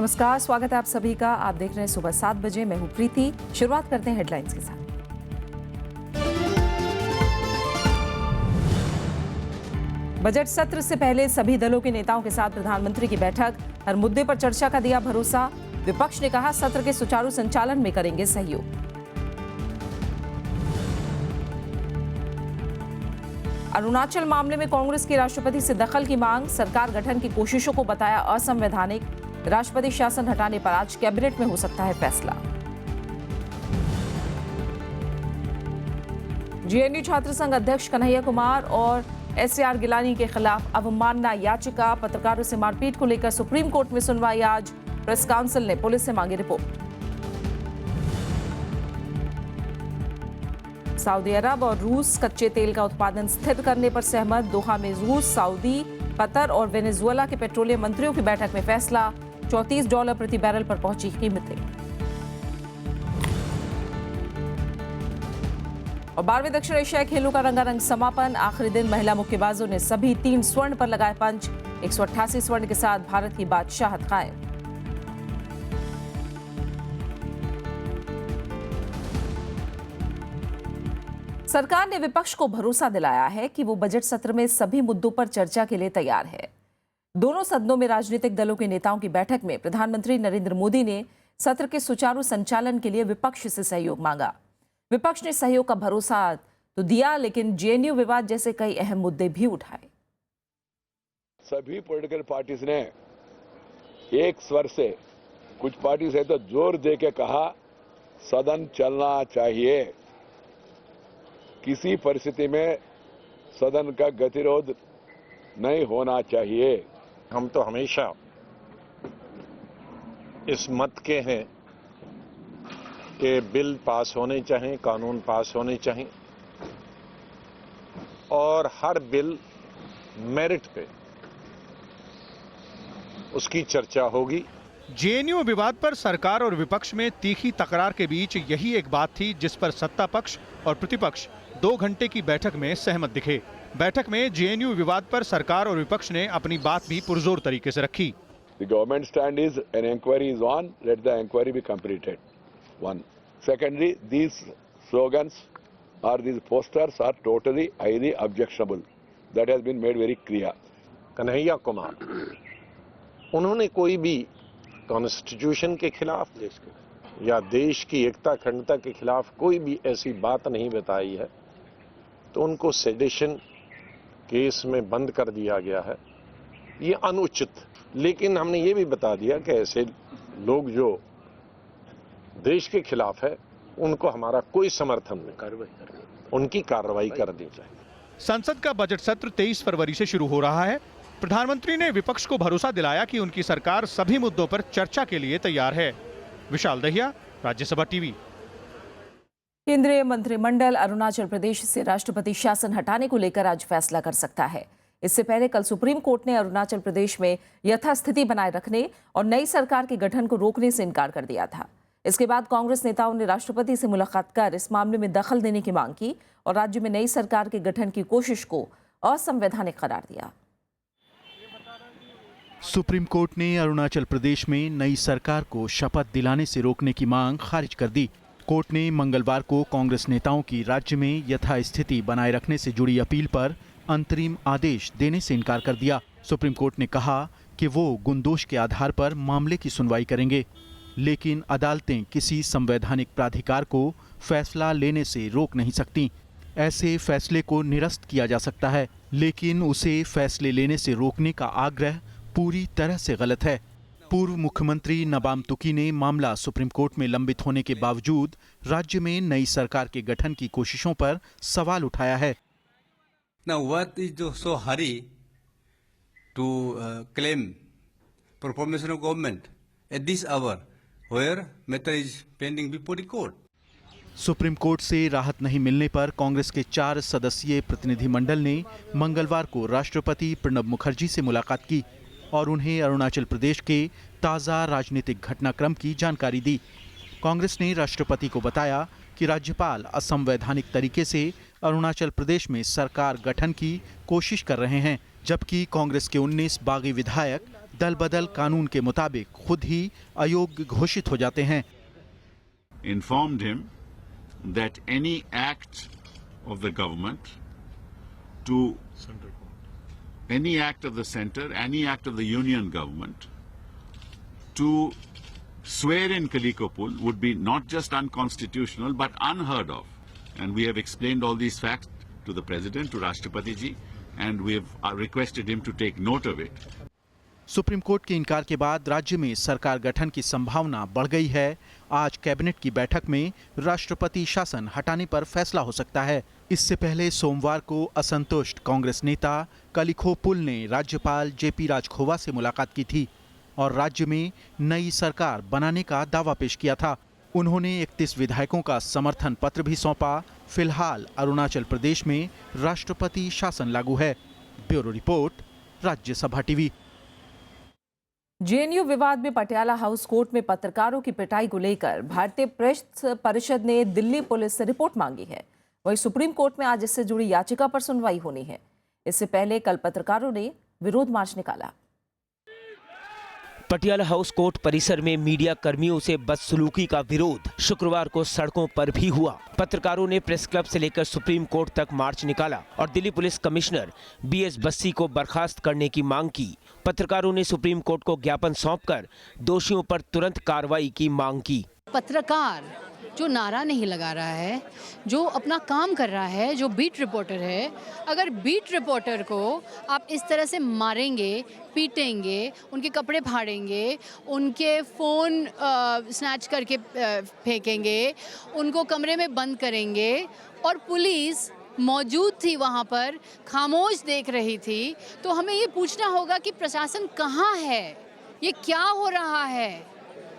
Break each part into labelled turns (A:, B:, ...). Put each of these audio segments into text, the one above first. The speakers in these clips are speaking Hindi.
A: नमस्कार, स्वागत है आप सभी का। आप देख रहे हैं सुबह 7 बजे। मैं हूं प्रीति। शुरुआत करते हैं हेडलाइंस के साथ। बजट सत्र से पहले सभी दलों के नेताओं के साथ प्रधानमंत्री की बैठक। हर मुद्दे पर चर्चा का दिया भरोसा। विपक्ष ने कहा सत्र के सुचारू संचालन में करेंगे सहयोग। अरुणाचल मामले में कांग्रेस की राष्ट्रपति से दखल की मांग। सरकार गठन की कोशिशों को बताया असंवैधानिक। राष्ट्रपति शासन हटाने पर आज कैबिनेट में हो सकता है फैसला। जेएनयू छात्र संघ अध्यक्ष कन्हैया कुमार और एसआर गिलानी के खिलाफ अवमानना याचिका। पत्रकारों से मारपीट को लेकर सुप्रीम कोर्ट में सुनवाई आज। प्रेस काउंसिल ने पुलिस से मांगी रिपोर्ट। सऊदी अरब और रूस कच्चे तेल का उत्पादन स्थिर करने पर सहमत। दोहा में रूस, सऊदी, कतर और वेनेजुएला के पेट्रोलियम मंत्रियों की बैठक में फैसला। $34 प्रति बैरल पर पहुंची कीमतें। और 12वें दक्षिण एशियाई खेलों का रंगारंग समापन। आखिरी दिन महिला मुक्केबाजों ने सभी 3 स्वर्ण पर लगाए पंच। 188 स्वर्ण के साथ भारत की बादशाहत कायम। सरकार ने विपक्ष को भरोसा दिलाया है कि वो बजट सत्र में सभी मुद्दों पर चर्चा के लिए तैयार है। दोनों सदनों में राजनीतिक दलों के नेताओं की बैठक में प्रधानमंत्री नरेंद्र मोदी ने सत्र के सुचारू संचालन के लिए विपक्ष से सहयोग मांगा। विपक्ष ने सहयोग का भरोसा तो दिया, लेकिन जेएनयू विवाद जैसे कई अहम मुद्दे भी उठाए।
B: सभी पॉलिटिकल पार्टीज ने एक स्वर से, कुछ पार्टीज है तो जोर दे के कहा सदन चलना चाहिए। किसी परिस्थिति में सदन का गतिरोध नहीं होना चाहिए।
C: हम तो हमेशा इस मत के हैं कि बिल पास होने चाहिए, कानून पास होने चाहिए और हर बिल मेरिट पे उसकी चर्चा होगी।
D: जेएनयू विवाद पर सरकार और विपक्ष में तीखी तकरार के बीच यही एक बात थी जिस पर सत्ता पक्ष और प्रतिपक्ष 2 घंटे की बैठक में सहमत दिखे। बैठक में जेएनयू विवाद पर सरकार और विपक्ष ने अपनी बात भी पुरजोर तरीके से रखी।
B: The government stand is an inquiry is on, let the inquiry be completed. One. Secondly, these slogans or these posters are totally highly objectionable. That has been made very clear.
C: Kanhaiya Kumar, उन्होंने कोई भी कॉन्स्टिट्यूशन के खिलाफ या देश की एकता अखंडता के खिलाफ कोई भी ऐसी बात नहीं बताई है, तो उनको सेडिशन केस में बंद कर दिया गया है। ये अनुचित। लेकिन हमने ये भी बता दिया कि ऐसे लोग जो देश के खिलाफ है उनको हमारा कोई समर्थन नहीं, उनकी कार्रवाई कर दी जाए।
D: संसद का बजट सत्र 23 फरवरी से शुरू हो रहा है। प्रधानमंत्री ने विपक्ष को भरोसा दिलाया कि उनकी सरकार सभी मुद्दों पर चर्चा के लिए तैयार है। विशाल दहिया, राज्यसभा टीवी।
A: केंद्रीय मंत्रिमंडल अरुणाचल प्रदेश से राष्ट्रपति शासन हटाने को लेकर आज फैसला कर सकता है। इससे पहले कल सुप्रीम कोर्ट ने अरुणाचल प्रदेश में यथास्थिति बनाए रखने और नई सरकार के गठन को रोकने से इनकार कर दिया था। इसके बाद कांग्रेस नेताओं ने राष्ट्रपति से मुलाकात कर इस मामले में दखल देने की मांग की और राज्य में नई सरकार के गठन की कोशिश को असंवैधानिक करार दिया।
E: सुप्रीम कोर्ट ने अरुणाचल प्रदेश में नई सरकार को शपथ दिलाने से रोकने की मांग खारिज कर दी। कोर्ट ने मंगलवार को कांग्रेस नेताओं की राज्य में यथास्थिति बनाए रखने से जुड़ी अपील पर अंतरिम आदेश देने से इनकार कर दिया। सुप्रीम कोर्ट ने कहा कि वो गुणदोष के आधार पर मामले की सुनवाई करेंगे, लेकिन अदालतें किसी संवैधानिक प्राधिकार को फैसला लेने से रोक नहीं सकती। ऐसे फैसले को निरस्त किया जा सकता है, लेकिन उसे फैसले लेने से रोकने का आग्रह पूरी तरह से गलत है। पूर्व मुख्यमंत्री नबाम तुकी ने मामला सुप्रीम कोर्ट में लंबित होने के बावजूद राज्य में नई सरकार के गठन की कोशिशों पर सवाल उठाया है।
F: Now, what is so hurry to claim formation of government at this hour, where matter is pending before the court?
E: Supreme court से राहत नहीं मिलने पर कांग्रेस के 4 सदस्यीय प्रतिनिधिमंडल ने मंगलवार को राष्ट्रपति प्रणब मुखर्जी से मुलाकात की और उन्हें अरुणाचल प्रदेश के ताज़ा राजनीतिक घटनाक्रम की जानकारी दी। कांग्रेस ने राष्ट्रपति को बताया कि राज्यपाल असंवैधानिक तरीके से अरुणाचल प्रदेश में सरकार गठन की कोशिश कर रहे हैं, जबकि कांग्रेस के 19 बागी विधायक दल बदल कानून के मुताबिक खुद ही अयोग्य घोषित हो जाते हैं।
G: Informed him that any act of the government to any act of the center, any act of the union government to swear in Kalikopul would be not just unconstitutional but unheard of. And we have explained all these facts to the President, to Rashtrapati ji, and we have requested him to take note of it.
E: Supreme court के इनकार के बाद राज्य में सरकार गठन की संभावना बढ़ गई है। आज कैबिनेट की बैठक में राष्ट्रपति शासन हटाने पर फैसला हो सकता है। इससे पहले सोमवार को असंतुष्ट कांग्रेस नेता कलिखोपुल ने राज्यपाल जेपी राजखोवा से मुलाकात की थी और राज्य में नई सरकार बनाने का दावा पेश किया था। उन्होंने 31 विधायकों का समर्थन पत्र भी सौंपा। फिलहाल अरुणाचल प्रदेश में राष्ट्रपति शासन लागू है। Bureau report, Rajya Sabha TV.
A: JNU विवाद में पटियाला हाउस कोर्ट में पत्रकारों की पिटाई को लेकर भारतीय प्रेस परिषद ने दिल्ली पुलिस से रिपोर्ट मांगी है। वहीं सुप्रीम कोर्ट में आज इससे जुड़ी याचिका पर सुनवाई होनी है। इससे पहले कल पत्रकारों ने विरोध मार्च निकाला।
H: पटियाला हाउस कोर्ट परिसर में मीडिया कर्मियों से बदसलूकी का विरोध शुक्रवार को सड़कों पर भी हुआ। पत्रकारों ने प्रेस क्लब से लेकर सुप्रीम कोर्ट तक मार्च निकाला और Delhi police commissioner BS Bassi को बर्खास्त करने की मांग की। पत्रकारों ने सुप्रीम कोर्ट को ज्ञापन सौंपकर दोषियों पर तुरंत कार्रवाई की मांग की।
I: पत्रकार जो नारा नहीं लगा रहा है, जो अपना काम कर रहा है, जो बीट रिपोर्टर है, अगर बीट रिपोर्टर को आप इस तरह से मारेंगे, पीटेंगे, उनके कपड़े फाड़ेंगे, उनके फ़ोन स्नैच करके फेंकेंगे, उनको कमरे में बंद करेंगे और पुलिस मौजूद थी वहाँ पर, खामोश देख रही थी, तो हमें ये पूछना होगा कि प्रशासन कहाँ है, ये क्या हो रहा है,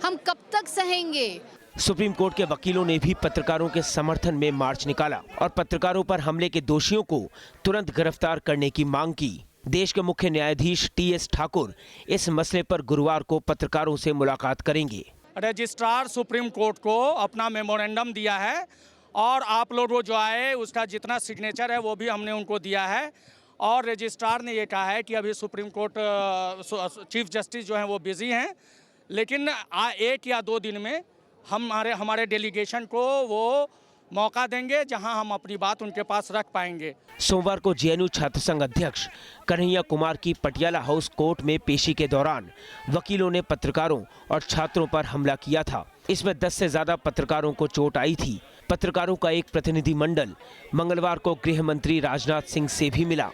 I: हम कब तक सहेंगे।
H: सुप्रीम कोर्ट के वकीलों ने भी पत्रकारों के समर्थन में मार्च निकाला और पत्रकारों पर हमले के दोषियों को तुरंत गिरफ्तार करने की मांग की। देश के मुख्य न्यायाधीश टीएस ठाकुर इस मसले पर गुरुवार को पत्रकारों से मुलाकात करेंगे।
J: रजिस्ट्रार सुप्रीम कोर्ट को अपना मेमोरेंडम दिया है और आप लोग जो आए उसका जितना सिग्नेचर है वो भी हमने उनको दिया है और रजिस्ट्रार ने ये कहा है कि अभी सुप्रीम कोर्ट चीफ जस्टिस जो हैं वो बिजी हैं, लेकिन 1 या 2 दिन में हमारे डेलीगेशन को वो मौका देंगे जहां हम अपनी बात उनके पास रख पाएंगे।
H: सोमवार को जेएनयू छात्र संघ अध्यक्ष कन्हैया कुमार की पटियाला हाउस कोर्ट में पेशी के दौरान वकीलों ने पत्रकारों और छात्रों पर हमला किया था। इसमें 10 से ज्यादा पत्रकारों को चोट आई थी। पत्रकारों का एक प्रतिनिधिमंडल मंगलवार को गृह मंत्री राजनाथ सिंह से भी मिला।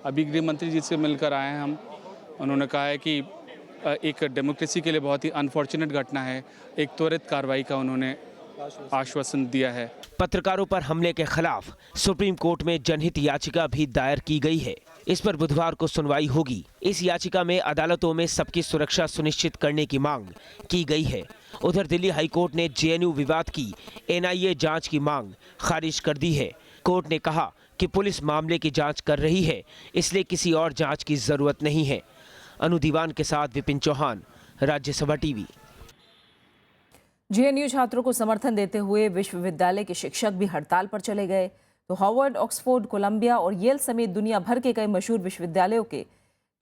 K: अभी गृह मंत्री जी से मिलकर आए हैं हम। उन्होंने कहा है कि एक डेमोक्रेसी के लिए बहुत ही अनफॉर्चुनेट घटना है, एक त्वरित कार्रवाई का उन्होंने आश्वासन दिया है।
H: पत्रकारों पर हमले के खिलाफ सुप्रीम कोर्ट में जनहित याचिका भी दायर की गई है। इस पर बुधवार को सुनवाई होगी। इस याचिका में अदालतों में सबकी सुरक्षा सुनिश्चित करने की मांग की गई है। उधर दिल्ली हाईकोर्ट ने जेएनयू विवाद की एनआईए जांच की मांग खारिज कर दी है। कोर्ट ने कहा कि पुलिस मामले की जांच कर रही है, इसलिए किसी और जांच की जरूरत नहीं है। अनु दीवान के साथ विपिन चौहान, राज्यसभा टीवी।
A: जेएनयू छात्रों को समर्थन देते हुए विश्वविद्यालय के शिक्षक भी हड़ताल पर चले गए तो हार्वर्ड, ऑक्सफोर्ड, कोलंबिया और येल समेत दुनिया भर के कई मशहूर विश्वविद्यालयों के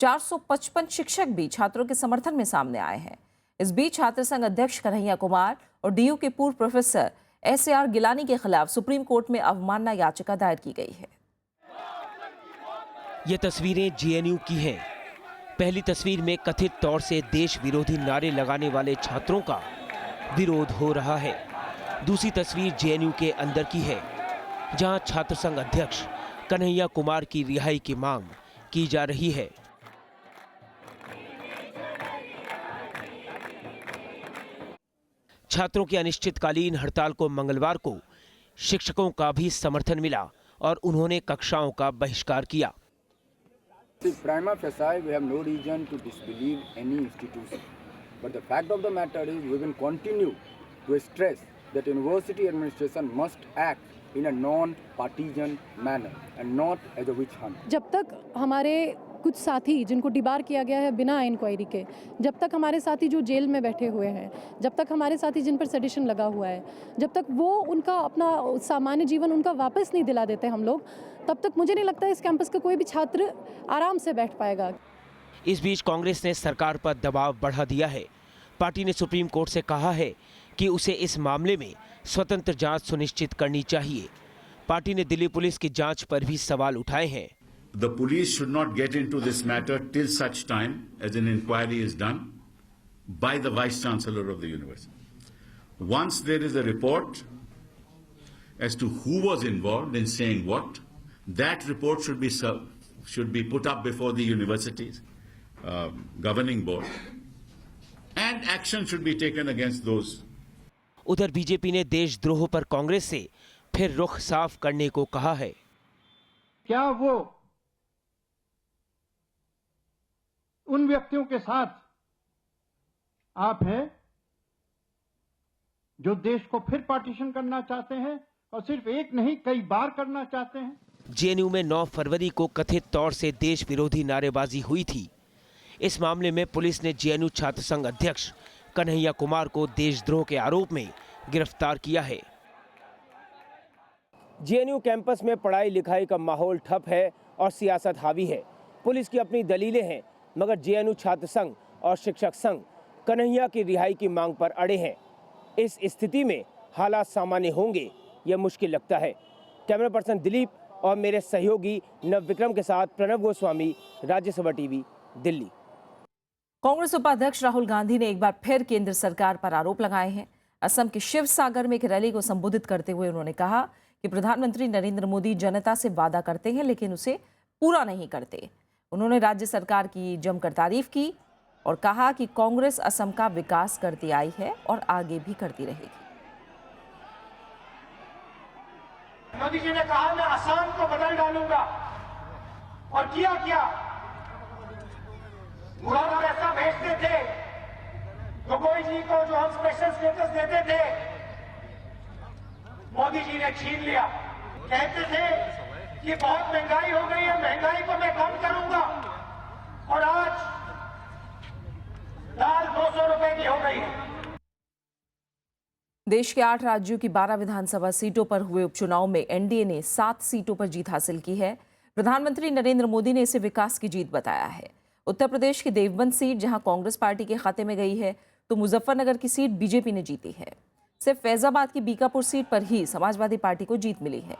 A: 455 शिक्षक भी छात्रों के समर्थन में सामने आए हैं। इस बीच छात्र संघ अध्यक्ष कन्हैया कुमार और डीयू के पूर्व प्रोफेसर एसआर गिलानी के खिलाफ सुप्रीम कोर्ट में अवमानना याचिका दायर की गई है।
H: ये तस्वीरें जेएनयू की हैं। पहली तस्वीर में कथित तौर से देश विरोधी नारे लगाने वाले छात्रों का विरोध हो रहा है। दूसरी तस्वीर जेएनयू के अंदर की है, जहां छात्र संघ अध्यक्ष कन्हैया कुमार की रिहाई की मांग की जा रही है। छात्रों की अनिश्चितकालीन हड़ताल को मंगलवार को शिक्षकों का भी समर्थन मिला और उन्होंने कक्षाओं का बहिष्कार किया।
L: Prima facie, we have no reason to disbelieve any institution. But the fact of the matter is we will continue to stress that university administration must act in a non-partisan manner and not as a witch hunt.
M: जब तक हमारे कुछ साथी जिनको डिबार किया गया है बिना इंक्वायरी के, जब तक हमारे साथी जो जेल में बैठे हुए हैं, जब तक हमारे साथी जिन पर सेडिशन लगा हुआ है, जब तक वो उनका अपना सामान्य जीवन उनका वापस नहीं दिला देते हम लोग, तब तक मुझे नहीं लगता इस कैंपस का कोई भी छात्र आराम से बैठ पाएगा।
H: इस बीच कांग्रेस ने सरकार पर दबाव बढ़ा दिया है। पार्टी ने सुप्रीम कोर्ट से कहा है कि उसे इस मामले में स्वतंत्र जांच सुनिश्चित करनी चाहिए। पार्टी ने दिल्ली पुलिस की जांच पर भी सवाल उठाए हैं।
G: The police should not get into this matter till such time as an inquiry is done by the Vice Chancellor of the University. Once there is a report as to who was involved in saying what, that report should be put up before the university's governing board, and action should be taken against those.
H: उधर बीजेपी ने देशद्रोह पर कांग्रेस से फिर रुख साफ करने को कहा है।
N: क्या वो उन व्यक्तियों के साथ आप हैं जो देश को फिर पार्टीशन करना चाहते हैं और सिर्फ एक नहीं कई बार करना चाहते हैं?
H: जेएनयू में 9 फरवरी को कथित तौर से देश विरोधी नारेबाजी हुई थी। इस मामले में पुलिस ने जेएनयू छात्र संघ अध्यक्ष कन्हैया कुमार को देशद्रोह के आरोप में गिरफ्तार किया है। जेएनयू कैंपस में पढ़ाई लिखाई का माहौल ठप है और सियासत हावी है। पुलिस की अपनी दलीलें हैं, मगर जेएनयू छात्र संघ और शिक्षक संघ कन्हैया की रिहाई की मांग पर अड़े हैं। इस स्थिति में हालात सामान्य होंगे यह मुश्किल लगता है। कैमरा पर्सन दिलीप और मेरे सहयोगी नवविक्रम के साथ प्रणव गोस्वामी, राज्यसभा टीवी, दिल्ली।
A: कांग्रेस उपाध्यक्ष राहुल गांधी ने एक बार फिर केंद्र सरकार पर आरोप लगाए हैं। असम के शिवसागर में एक रैली को संबोधित करते हुए उन्होंने कहा कि प्रधानमंत्री नरेंद्र मोदी जनता से वादा करते हैं लेकिन उसे पूरा नहीं करते। उन्होंने राज्य सरकार की जमकर तारीफ की और कहा कि कांग्रेस असम का विकास करती आई है और आगे भी करती रहेगी।
N: मोदी जी ने कहा मैं असम को बदल डालूंगा और किया मुराद पैसा भेजते थे गोगोई जी को, जो हम स्पेशल स्टेटस देते थे, मोदी जी ने छीन लिया। कहते थे कि बहुत महंगाई हो गई है, महंगाई को मैं कम करूंगा, और आज दाल 200 रुपए की हो गई है।
A: देश के 8 राज्यों की 12 विधानसभा सीटों पर हुए उपचुनाव में एनडीए ने 7 सीटों पर जीत हासिल की है। प्रधानमंत्री नरेंद्र मोदी ने इसे विकास की जीत बताया है। उत्तर प्रदेश की देवबंद सीट जहां कांग्रेस पार्टी के खाते में गई है, तो मुजफ्फरनगर की सीट बीजेपी ने जीती है। सिर्फ फैजाबाद की बीकापुर सीट पर ही समाजवादी पार्टी को जीत मिली है।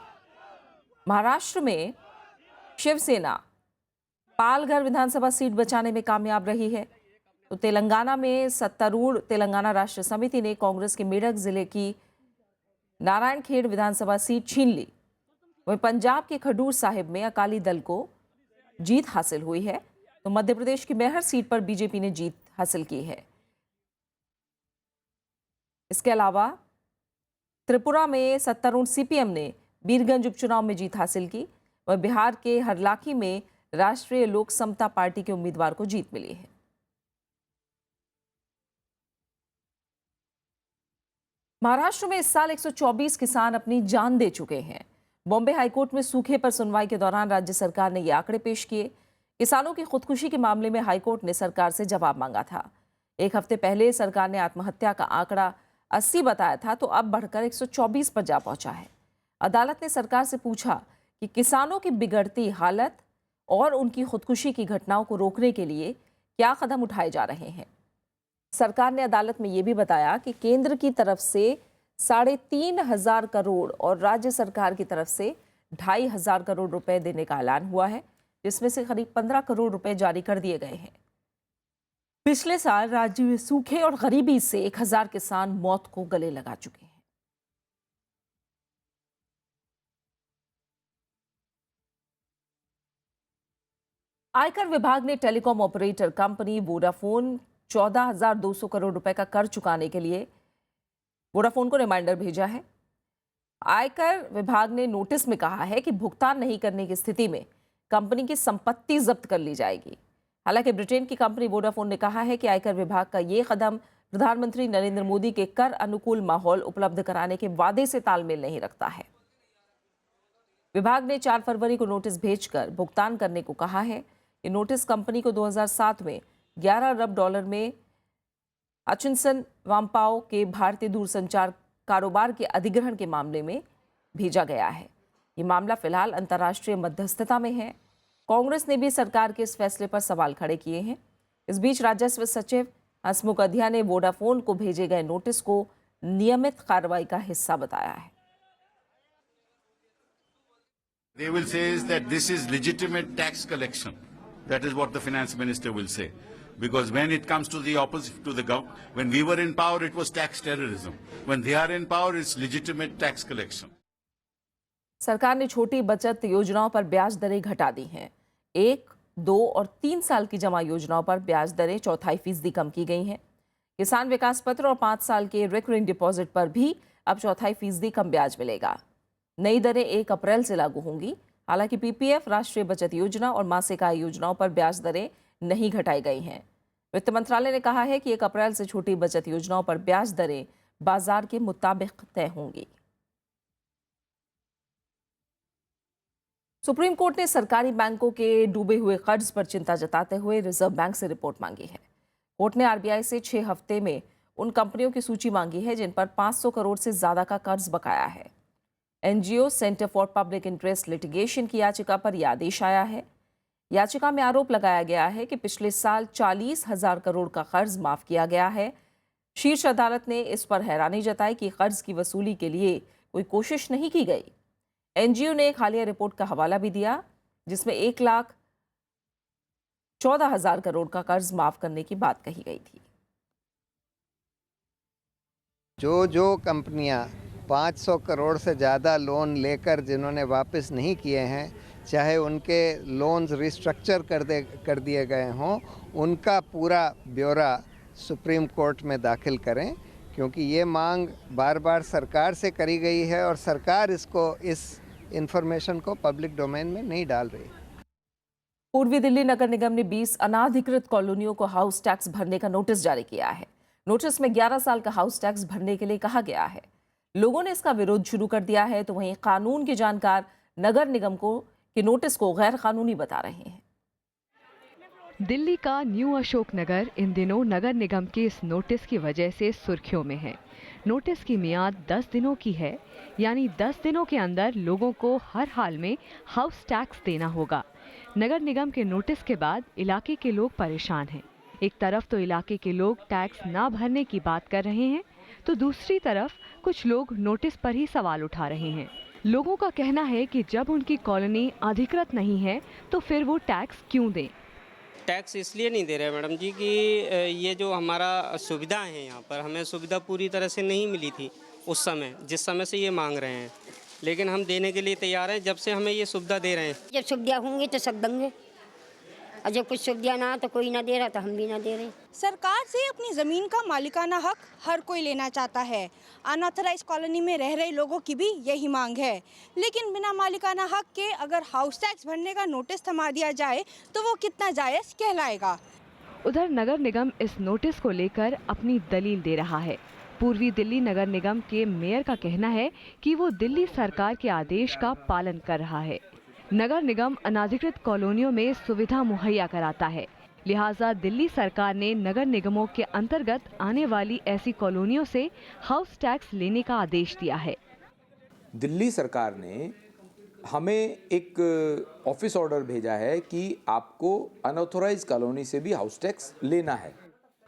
A: महाराष्ट्र में शिवसेना पालघर विधानसभा सीट बचाने में कामयाब रही है। तो तेलंगाना में सत्तारूढ़ तेलंगाना राष्ट्र समिति ने कांग्रेस के मेरठ जिले की नारायणखेड़ विधानसभा सीट छीन ली। वहीं पंजाब के खडूर साहिब में अकाली दल को जीत हासिल हुई है। तो मध्य प्रदेश की मैहर सीट पर बीजेपी ने जीत हासिल की है। इसके अलावा त्रिपुरा में सत्तारूढ़ सीपीएम ने बीरगंज उपचुनाव में जीत हासिल की। वह बिहार के हरलाखी में राष्ट्रीय लोक समता पार्टी के उम्मीदवार को जीत मिली है। महाराष्ट्र में इस साल 124 किसान अपनी जान दे चुके हैं। बॉम्बे हाईकोर्ट में सूखे पर सुनवाई के दौरान राज्य सरकार ने ये आंकड़े पेश किए। किसानों की खुदकुशी के मामले में हाईकोर्ट ने सरकार से जवाब मांगा था। एक हफ्ते पहले सरकार ने आत्महत्या का आंकड़ा 80 बताया था, तो अब बढ़कर 124 पर जा पहुंचा है। अदालत ने सरकार से पूछा कि किसानों की बिगड़ती हालत और उनकी खुदकुशी की घटनाओं को रोकने के लिए क्या कदम उठाए जा रहे हैं। सरकार ने अदालत में ये भी बताया कि केंद्र की तरफ से 3,500 करोड़ और राज्य सरकार की तरफ से 2,500 करोड़ रुपए देने का ऐलान हुआ है, जिसमें से करीब 15 करोड़ रुपए जारी कर दिए गए हैं। पिछले साल राज्य में सूखे और गरीबी से 1,000 किसान मौत को गले लगा चुके हैं। आयकर विभाग ने telecom operator company Vodafone 14,200 crore रुपए का कर चुकाने के लिए वोडाफोन को रिमाइंडर भेजा है। आयकर विभाग ने नोटिस में कहा है कि भुगतान नहीं करने की स्थिति में कंपनी की संपत्ति जब्त कर ली जाएगी। हालांकि ब्रिटेन की कंपनी वोडाफोन ने कहा है कि आयकर विभाग का ये कदम प्रधानमंत्री नरेंद्र मोदी के कर अनुकूल माहौल उपलब्ध कराने के वादे से तालमेल नहीं रखता है। विभाग ने 4 फरवरी को नोटिस भेजकर भुगतान करने को कहा है। ये नोटिस कंपनी को 2007 में 11 अरब डॉलर में हचिनसन वाम्पाओ के भारतीय दूरसंचार कारोबार के अधिग्रहण के मामले में भेजा गया है। ये मामला फिलहाल अंतर्राष्ट्रीय मध्यस्थता में है। कांग्रेस ने भी सरकार के इस फैसले पर सवाल खड़े किए हैं। इस बीच राजस्व सचिव हसमुख अधिया ने वोडाफोन को भेजे गए नोटिस को नियमित कार्रवाई का हिस्सा बताया है।
G: They will say is that this is legitimate tax collection. That is what the finance minister will say. Because when it comes to the opposite to the government, when we were in power, it was tax terrorism. When they are in power, it's legitimate tax collection.
A: सरकार ने छोटी बचत योजनाओं पर ब्याज दरें घटा दी हैं। 1, 2 और 3 साल की जमा योजनाओं पर ब्याज दरें 4.25% कम की गई हैं। किसान विकास पत्र और 5 साल के रिकरिंग डिपॉजिट पर भी अब 4.25% कम ब्याज मिलेगा। नई दरें 1 अप्रैल से लागू होंगी। हालांकि पीपीएफ, राष्ट्रीय बचत योजना और मासिक आय योजनाओं पर ब्याज दरें नहीं घटाई गई हैं। वित्त मंत्रालय ने कहा है कि 1 अप्रैल से छोटी बचत योजनाओं पर ब्याज दरें बाजार के मुताबिक तय होंगी। सुप्रीम कोर्ट ने सरकारी बैंकों के डूबे हुए कर्ज पर चिंता जताते हुए रिजर्व बैंक से रिपोर्ट मांगी है। कोर्ट ने आरबीआई से 6 हफ्ते में उन कंपनियों की सूची मांगी है जिन पर 500 करोड़ से ज्यादा का कर्ज बकाया है। NGO centre for public interest litigation की याचिका पर यह आदेश आया है। याचिका में आरोप लगाया गया है कि पिछले साल 40,000 करोड़ का कर्ज माफ किया गया है। शीर्ष अदालत ने इस पर हैरानी जताई कि कर्ज की वसूली के लिए कोई कोशिश नहीं की गई। एनजीओ ने एक हालिया रिपोर्ट का हवाला भी दिया जिसमें 1,14,000 करोड़ का कर्ज माफ करने की बात कही गई थी।
O: जो कंपनियां 500 करोड़ से ज़्यादा लोन लेकर जिन्होंने वापस नहीं किए हैं, चाहे उनके लोन्स रिस्ट्रक्चर कर दिए गए हों, उनका पूरा ब्यौरा सुप्रीम कोर्ट में दाखिल करें, क्योंकि ये मांग बार बार सरकार से करी गई है और सरकार इस इंफॉर्मेशन को पब्लिक डोमेन में नहीं डाल रही।
A: पूर्वी दिल्ली नगर निगम ने 20 अनाधिकृत कॉलोनियों को हाउस टैक्स भरने का नोटिस जारी किया है। नोटिस में 11 साल का हाउस टैक्स भरने के लिए कहा गया है। लोगों ने इसका विरोध शुरू कर दिया है, तो वहीं कानून के जानकार नगर निगम के नोटिस को गैर कानूनी बता रहे हैं।
P: दिल्ली का न्यू अशोक नगर इन दिनों नगर निगम के इस नोटिस की वजह से सुर्खियों में है। नोटिस की मियाद 10 दिनों की है, यानी 10 दिनों के अंदर लोगों को हर हाल में हाउस टैक्स देना होगा। नगर निगम के नोटिस के बाद इलाके के लोग परेशान हैं। एक तरफ तो इलाके के लोग टैक्स ना भरने की बात कर रहे हैं, तो दूसरी तरफ कुछ लोग नोटिस पर ही सवाल उठा रहे हैं। लोगों का कहना है कि जब उनकी कॉलोनी अधिकृत नहीं है तो फिर वो टैक्स क्यों दें।
Q: टैक्स इसलिए नहीं दे रहे मैडम जी कि ये जो हमारा सुविधा है यहाँ पर, हमें सुविधा पूरी तरह से नहीं मिली थी उस समय, जिस समय से ये मांग रहे हैं, लेकिन हम देने के लिए तैयार हैं जब से हमें ये सुविधा दे रहे हैं।
R: जब सुविधा होंगी तो सब देंगे, और जब कुछ सुविधा ना तो कोई ना दे रहा तो हम भी ना दे रहे।
S: सरकार से अपनी ज़मीन का मालिकाना हक हर कोई लेना चाहता है। अनऑथराइज कॉलोनी में रह रहे लोगों की भी यही मांग है, लेकिन बिना मालिकाना हक के अगर हाउस टैक्स भरने का नोटिस थमा दिया जाए तो वो कितना जायज़ कहलाएगा।
P: उधर नगर निगम इस नोटिस को लेकर अपनी दलील दे रहा है। पूर्वी दिल्ली नगर निगम के मेयर का कहना है कि वो दिल्ली सरकार के आदेश का पालन कर रहा है। नगर निगम अनाधिकृत कॉलोनियों में सुविधा मुहैया कराता है, लिहाजा दिल्ली सरकार ने नगर निगमों के अंतर्गत आने वाली ऐसी कॉलोनियों से हाउस टैक्स लेने का आदेश दिया है।
T: दिल्ली सरकार ने हमें एक ऑफिस ऑर्डर भेजा है कि आपको अनऑथोराइज कॉलोनी से भी हाउस टैक्स लेना है।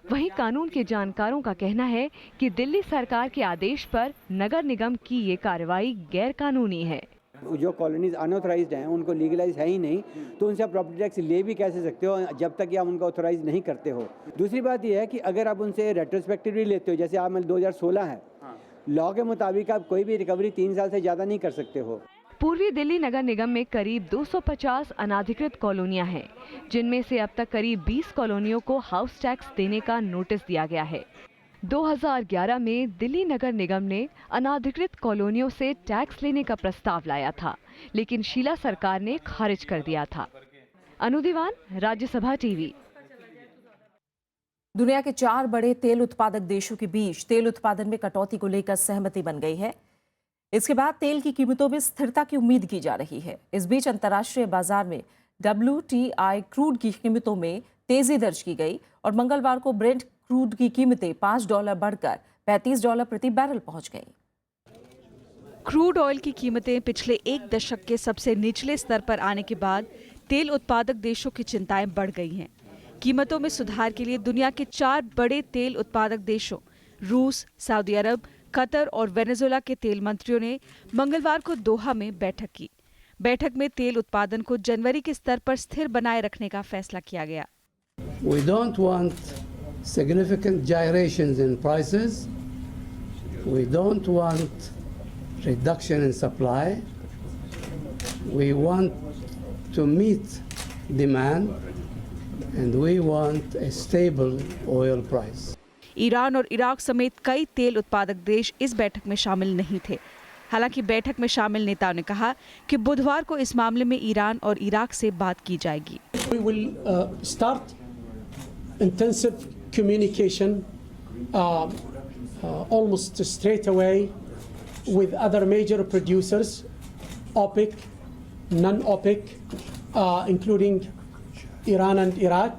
P: वहीं कानून के जानकारों का कहना है कि दिल्ली सरकार के आदेश पर नगर निगम की ये कार्रवाई गैर कानूनी है।
U: जो कॉलोनीज अनऑथराइज्ड हैं, उनको लीगलाइज है ही नहीं, तो उनसे आप प्रॉपर्टी टैक्स ले भी कैसे सकते हो जब तक कि आप उनको ऑथराइज नहीं करते हो। दूसरी बात यह है कि अगर आप उनसे रेट्रोस्पेक्टिवली लेते हो, जैसे आप 2016 है, लॉ के मुताबिक आप कोई भी रिकवरी 3 साल से ज़्यादा नहीं कर सकते हो।
P: पूर्वी दिल्ली नगर निगम में करीब 250 अनाधिकृत कॉलोनियां हैं, जिनमें से अब तक करीब 20 कॉलोनियों को हाउस टैक्स देने का नोटिस दिया गया है। 2011 में दिल्ली नगर निगम ने अनाधिकृत कॉलोनियों से टैक्स लेने का प्रस्ताव लाया था, लेकिन शीला सरकार ने खारिज कर दिया था। अनु दीवान, राज्यसभा टीवी।
A: दुनिया के 4 बड़े तेल उत्पादक देशों के बीच तेल उत्पादन में कटौती को लेकर सहमति बन गई है। इसके बाद तेल की कीमतों में स्थिरता की उम्मीद की जा रही है। इस बीच अंतर्राष्ट्रीय बाजार में WTI क्रूड की कीमतों में तेजी दर्ज की गई और मंगलवार को ब्रेंट क्रूड की कीमतें $5 बढ़कर $35 प्रति बैरल पहुंच गई।
V: क्रूड ऑयल की कीमतें पिछले 1 दशक के सबसे निचले स्तर पर आने के बाद
P: तेल उत्पादक देशों की चिंताएं बढ़ गई हैं। कीमतों में सुधार के लिए दुनिया के 4 बड़े तेल उत्पादक देशों रूस, सऊदी अरब, कतर और वेनेजुएला के तेल मंत्रियों ने मंगलवार को दोहा में बैठक की। बैठक में तेल उत्पादन को जनवरी के स्तर पर स्थिर बनाए रखने का फैसला किया गया।
B: We don't want significant gyrations in prices. We don't want reduction in supply. We want to meet demand and we want a stable oil price.
P: Iran और इराक समेत कई तेल उत्पादक देश इस बैठक में शामिल नहीं थे। हालांकि बैठक में शामिल नेताओं ने कहा कि बुधवार को इस मामले में ईरान और इराक से बात की जाएगी।
V: We will start intensive communication almost straight away with other major producers, OPEC, non-OPEC, including Iran and Iraq.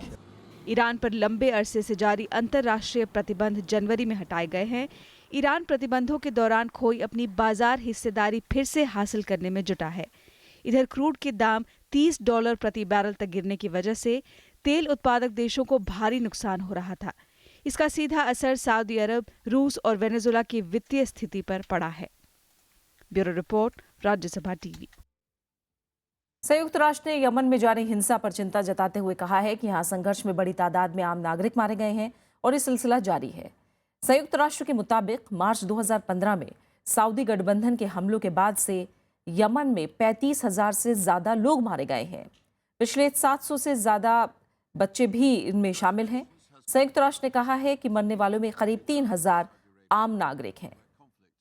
P: Iran पर लंबे अरसे से जारी अंतर्राष्ट्रीय प्रतिबंध जनवरी में हटाए गए हैं। ईरान प्रतिबंधों के दौरान खोई अपनी बाजार हिस्सेदारी फिर से हासिल करने में जुटा है। इधर क्रूड के दाम $30 प्रति बैरल तक गिरने की वजह से तेल उत्पादक देशों को भारी नुकसान हो रहा था। इसका सीधा असर सऊदी अरब, रूस और वेनेजुएला की वित्तीय स्थिति पर पड़ा है। Bureau report, Rajya Sabha TV.
A: संयुक्त राष्ट्र ने यमन में जारी हिंसा पर चिंता जताते हुए कहा है कि यहाँ संघर्ष में बड़ी तादाद में आम नागरिक मारे गए हैं और ये सिलसिला जारी है। संयुक्त राष्ट्र के मुताबिक मार्च 2015 में सऊदी गठबंधन के हमलों के बाद से यमन में 35,000 से ज्यादा लोग मारे गए हैं। पिछले 700 से ज्यादा बच्चे भी इनमें शामिल हैं। संयुक्त राष्ट्र ने कहा है कि मरने वालों में करीब 3,000 आम नागरिक हैं।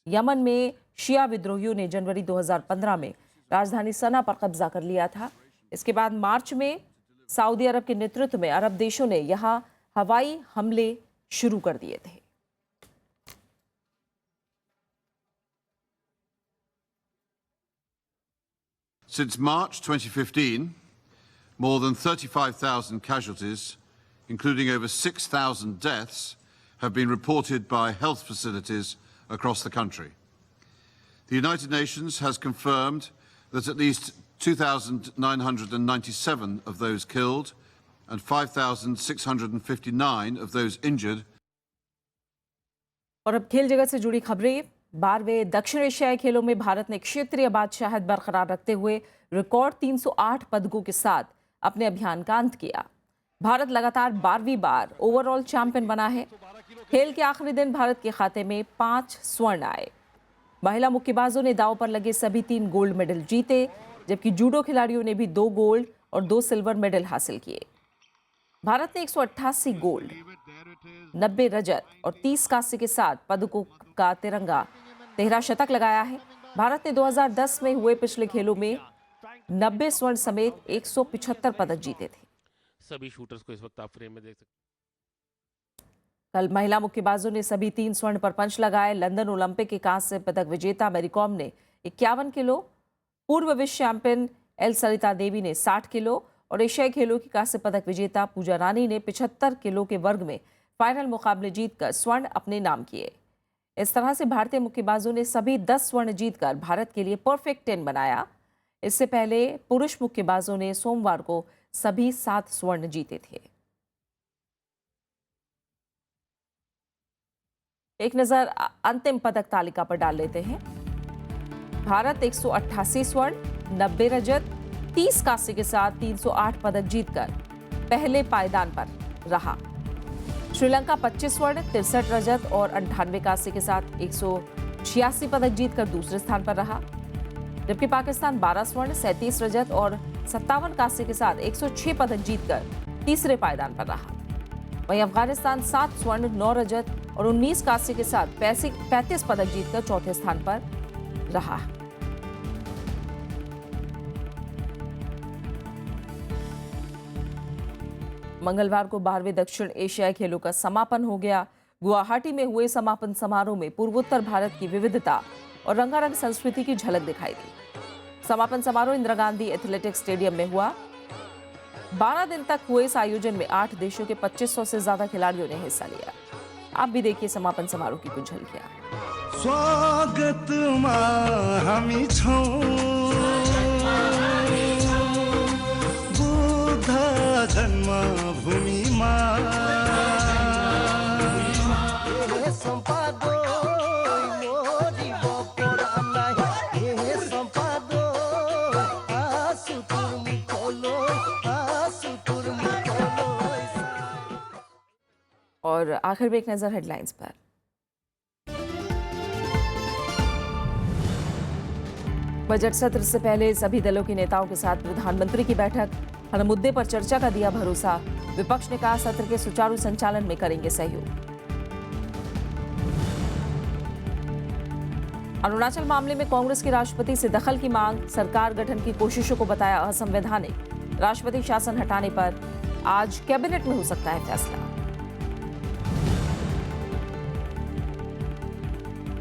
A: यमन में शिया विद्रोहियों ने जनवरी 2015 में राजधानी सना पर कब्जा कर लिया था। इसके बाद मार्च में सऊदी अरब के नेतृत्व में अरब देशों ने यहां हवाई हमले शुरू कर दिए थे।
W: Since March 2015, more than 35,000 casualties, including over 6,000 deaths, have been reported by health facilities across the country. The United Nations has confirmed that at least 2,997 of those killed and 5,659 of those injured.
A: और अब खेल जगत से जुड़ी खबरें। 12वें दक्षिण एशियाई खेलों में भारत ने क्षेत्रीय बादशाहत बरकरार रखते हुए रिकॉर्ड 308 पदकों के साथ अपने अभियान का अंत किया। भारत लगातार 12वीं बार ओवरऑल चैंपियन बना है। खेल के आखिरी दिन भारत के खाते में 5 स्वर्ण आए। महिला मुक्केबाजों ने दांव पर लगे सभी 3 गोल्ड मेडल जीते, जबकि जूडो खिलाड़ियों ने भी 2 गोल्ड और 2 सिल्वर मेडल हासिल किए। भारत ने 188 गोल्ड, 90 रजत और 30 कांस्य के साथ पदकों का तिरंगा 13 शतक लगाया है। भारत ने 2010 में हुए पिछले खेलों में 90 स्वर्ण समेत 175 पदक जीते थे।
X: सभी शूटर्स को इस वक्त आप फ्रेम में देख सकते हैं।
A: कल महिला मुक्केबाजों ने सभी 3 स्वर्ण पर पंच लगाए। लंदन ओलंपिक के कांस्य पदक विजेता मैरी कॉम ने 51 किलो, पूर्व विश्व चैंपियन एल सरिता देवी ने 60 किलो और एशियाई खेलों की कांस्य पदक विजेता पूजा रानी ने 75 किलो के वर्ग में फाइनल मुकाबले जीतकर स्वर्ण अपने नाम किए। इस तरह से भारतीय मुक्केबाजों ने सभी 10 स्वर्ण जीतकर भारत के लिए परफेक्ट 10 बनाया। इससे पहले पुरुष मुक्केबाजों ने सोमवार को सभी 7 स्वर्ण जीते थे। एक नजर अंतिम पदक तालिका पर डाल लेते हैं। भारत 188 स्वर्ण, 90 रजत, 30 कांस्य के साथ 308 पदक जीतकर पहले पायदान पर रहा। श्रीलंका 25 स्वर्ण, 63 रजत और 98 कांस्य के साथ 186 पदक जीतकर दूसरे स्थान पर रहा, जबकि पाकिस्तान 12 स्वर्ण, 37 रजत और 57 कांस्य के साथ 106 पदक जीतकर तीसरे पायदान पर रहा। वहीं अफगानिस्तान 7 स्वर्ण, 9 रजत और 19 कांस्य के साथ 35 पदक जीतकर चौथे स्थान पर रहा। मंगलवार को 12वें दक्षिण एशियाई खेलों का समापन हो गया। गुवाहाटी में हुए समापन समारोह में पूर्वोत्तर भारत की विविधता और रंगारंग संस्कृति की झलक दिखाई दी। समापन समारोह इंदिरा गांधी एथलेटिक्स स्टेडियम में हुआ। 12 दिन तक हुए इस आयोजन में 8 देशों के 2500 से ज्यादा खिलाड़ियों ने हिस्सा लिया। आप भी देखिए समापन समारोह की कुछ झलकियां।
Y: स्वागत हामी छौं
A: और आखिर में एक नजर हेडलाइंस पर। बजट सत्र से पहले सभी दलों के नेताओं के साथ प्रधानमंत्री की बैठक, हर मुद्दे पर चर्चा का दिया भरोसा। विपक्ष ने कहा सत्र के सुचारू संचालन में करेंगे सहयोग। अरुणाचल मामले में कांग्रेस की राष्ट्रपति से दखल की मांग, सरकार गठन की कोशिशों को बताया असंवैधानिक। राष्ट्रपति शासन हटाने पर आज कैबिनेट में हो सकता है फैसला।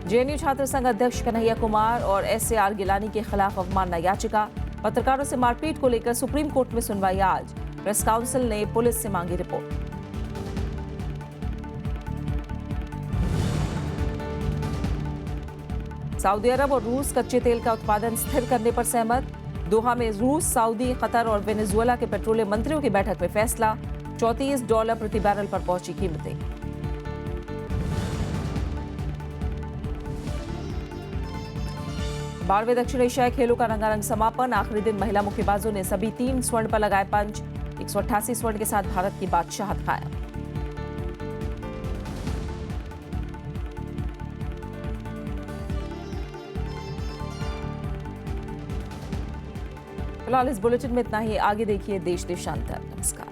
A: जेएनयू छात्र संघ अध्यक्ष कन्हैया कुमार और एसएआर गिलानी के खिलाफ अवमानना याचिका, पत्रकारों से मारपीट को लेकर सुप्रीम कोर्ट में सुनवाई आज। प्रेस काउंसिल ने पुलिस से मांगी रिपोर्ट। सऊदी अरब और रूस कच्चे तेल का उत्पादन स्थिर करने पर सहमत। दोहा में रूस, सऊदी, कतर और वेनेजुएला के पेट्रोलियम मंत्रियों की बैठक में फैसला। $34 प्रति बैरल पर पहुंची कीमतें। 12वें दक्षिण एशियाई खेलों का रंगारंग समापन। आखिरी दिन महिला मुक्केबाजों ने सभी 3 स्वर्ण पर लगाए पंच। 188 स्वर्ण के साथ भारत की बादशाहत कायम। फिलहाल इस बुलेटिन में इतना ही। आगे देखिए देश देशांतर। नमस्कार।